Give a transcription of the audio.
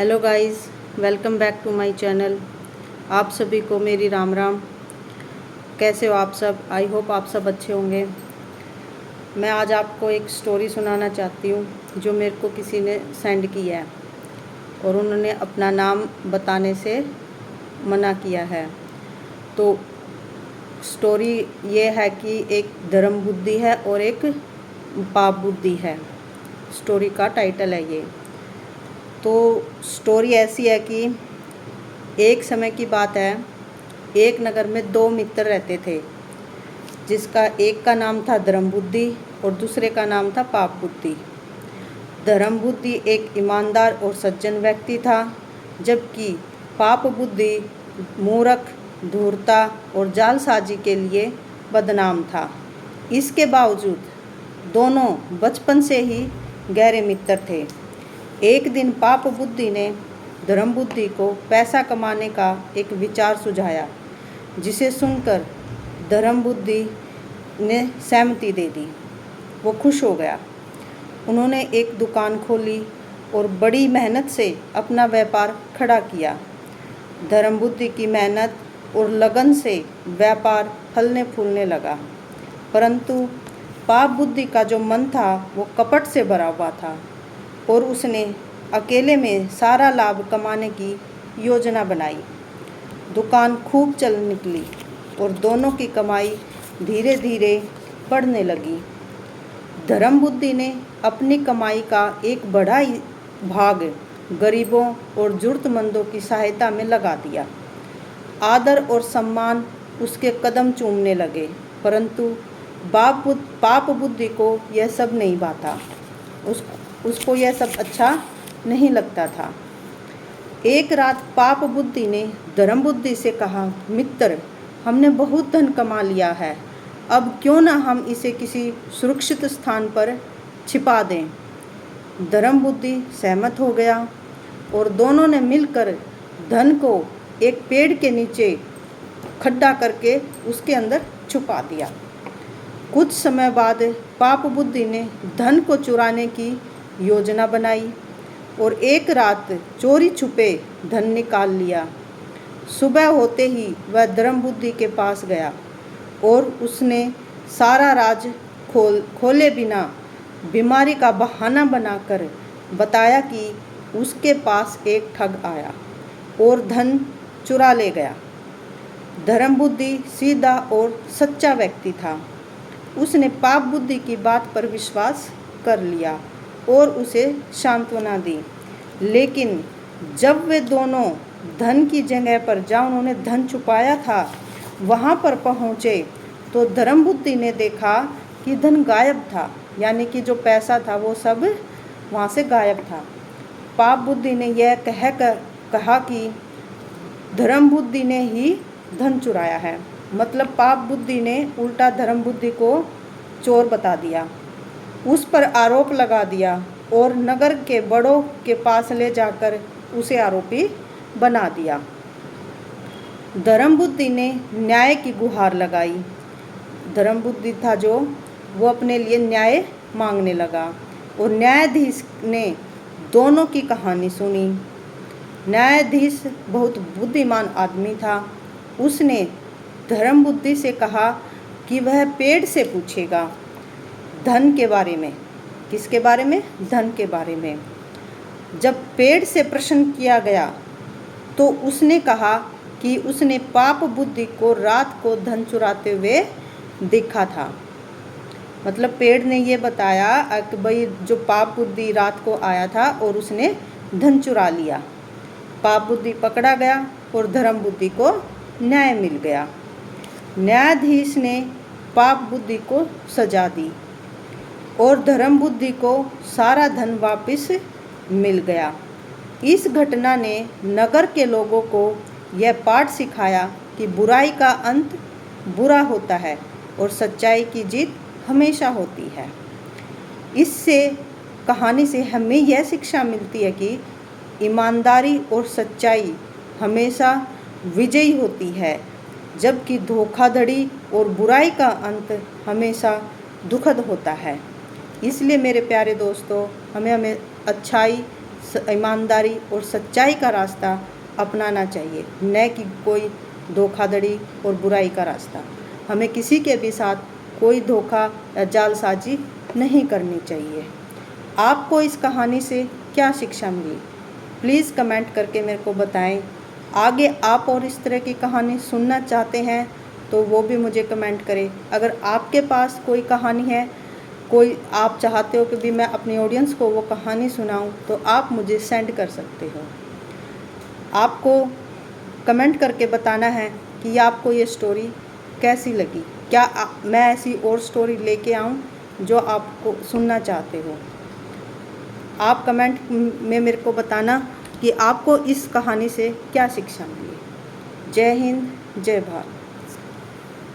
Hello guys, welcome back to my channel. आप सभी को मेरी राम राम। कैसे हो आप सब? आई होप आप सब अच्छे होंगे। मैं आज आपको एक स्टोरी सुनाना चाहती हूँ जो मेरे को किसी ने सेंड की है और उन्होंने अपना नाम बताने से मना किया है। तो स्टोरी ये है कि एक धर्म बुद्धि है और एक पाप बुद्धि है। स्टोरी का टाइटल है ये। तो स्टोरी ऐसी है कि एक समय की बात है, एक नगर में दो मित्र रहते थे, जिसका एक का नाम था धर्म बुद्धि और दूसरे का नाम था पाप बुद्धि। धर्म बुद्धि एक ईमानदार और सज्जन व्यक्ति था, जबकि पाप बुद्धि मूर्ख, धूर्तता और जालसाजी के लिए बदनाम था। इसके बावजूद दोनों बचपन से ही गहरे मित्र थे। एक दिन पाप बुद्धि ने धर्म बुद्धि को पैसा कमाने का एक विचार सुझाया, जिसे सुनकर धर्म बुद्धि ने सहमति दे दी। वो खुश हो गया। उन्होंने एक दुकान खोली और बड़ी मेहनत से अपना व्यापार खड़ा किया। धर्म बुद्धि की मेहनत और लगन से व्यापार फलने फूलने लगा, परंतु पाप बुद्धि का जो मन था वो कपट से भरा हुआ था और उसने अकेले में सारा लाभ कमाने की योजना बनाई। दुकान खूब चल निकली और दोनों की कमाई धीरे धीरे बढ़ने लगी। धर्म बुद्धि ने अपनी कमाई का एक बड़ा भाग गरीबों और जरूरतमंदों की सहायता में लगा दिया। आदर और सम्मान उसके कदम चूमने लगे, परंतु पाप बुद्धि को यह सब नहीं भाता। उसको यह सब अच्छा नहीं लगता था। एक रात पाप बुद्धि ने धर्म बुद्धि से कहा, मित्र, हमने बहुत धन कमा लिया है, अब क्यों ना हम इसे किसी सुरक्षित स्थान पर छिपा दें। धर्म बुद्धि सहमत हो गया और दोनों ने मिलकर धन को एक पेड़ के नीचे खड्डा करके उसके अंदर छुपा दिया। कुछ समय बाद पाप बुद्धि ने धन को चुराने की योजना बनाई और एक रात चोरी छुपे धन निकाल लिया। सुबह होते ही वह धर्म बुद्धि के पास गया और उसने सारा राज खोले बिना बीमारी का बहाना बनाकर बताया कि उसके पास एक ठग आया और धन चुरा ले गया। धर्म बुद्धि सीधा और सच्चा व्यक्ति था। उसने पाप बुद्धि की बात पर विश्वास कर लिया और उसे सांत्वना दी। लेकिन जब वे दोनों धन की जगह पर जहाँ उन्होंने धन छुपाया था वहाँ पर पहुँचे तो धर्म बुद्धि ने देखा कि धन गायब था, यानी कि जो पैसा था वो सब वहाँ से गायब था। पाप बुद्धि ने यह कहा कि धर्म बुद्धि ने ही धन चुराया है। मतलब पाप बुद्धि ने उल्टा धर्म बुद्धि को चोर बता दिया, उस पर आरोप लगा दिया और नगर के बड़ों के पास ले जाकर उसे आरोपी बना दिया। धर्म बुद्धि ने न्याय की गुहार लगाई। धर्म बुद्धि था जो वो अपने लिए न्याय मांगने लगा और न्यायाधीश ने दोनों की कहानी सुनी। न्यायाधीश बहुत बुद्धिमान आदमी था। उसने धर्म बुद्धि से कहा कि वह पेड़ से पूछेगा धन के बारे में। किसके बारे में? धन के बारे में। जब पेड़ से प्रश्न किया गया तो उसने कहा कि उसने पाप बुद्धि को रात को धन चुराते हुए देखा था। मतलब पेड़ ने ये बताया कि भाई जो पाप बुद्धि रात को आया था और उसने धन चुरा लिया। पाप बुद्धि पकड़ा गया और धर्म बुद्धि को न्याय मिल गया। न्यायाधीश ने पाप बुद्धि को सजा दी और धर्म बुद्धि को सारा धन वापस मिल गया। इस घटना ने नगर के लोगों को यह पाठ सिखाया कि बुराई का अंत बुरा होता है और सच्चाई की जीत हमेशा होती है। इससे कहानी से हमें यह शिक्षा मिलती है कि ईमानदारी और सच्चाई हमेशा विजयी होती है, जबकि धोखाधड़ी और बुराई का अंत हमेशा दुखद होता है। इसलिए मेरे प्यारे दोस्तों, हमें अच्छाई, ईमानदारी और सच्चाई का रास्ता अपनाना चाहिए, न कि कोई धोखाधड़ी और बुराई का रास्ता। हमें किसी के भी साथ कोई धोखा या जालसाजी नहीं करनी चाहिए। आपको इस कहानी से क्या शिक्षा मिली? प्लीज़ कमेंट करके मेरे को बताएं। आगे आप और इस तरह की कहानी सुनना चाहते हैं तो वो भी मुझे कमेंट करें। अगर आपके पास कोई कहानी है, कोई आप चाहते हो कि भी मैं अपनी ऑडियंस को वो कहानी सुनाऊं, तो आप मुझे सेंड कर सकते हो। आपको कमेंट करके बताना है कि आपको ये स्टोरी कैसी लगी। क्या मैं ऐसी और स्टोरी लेके आऊं जो आपको सुनना चाहते हो? आप कमेंट में मेरे को बताना कि आपको इस कहानी से क्या शिक्षा मिली। जय हिंद, जय भारत।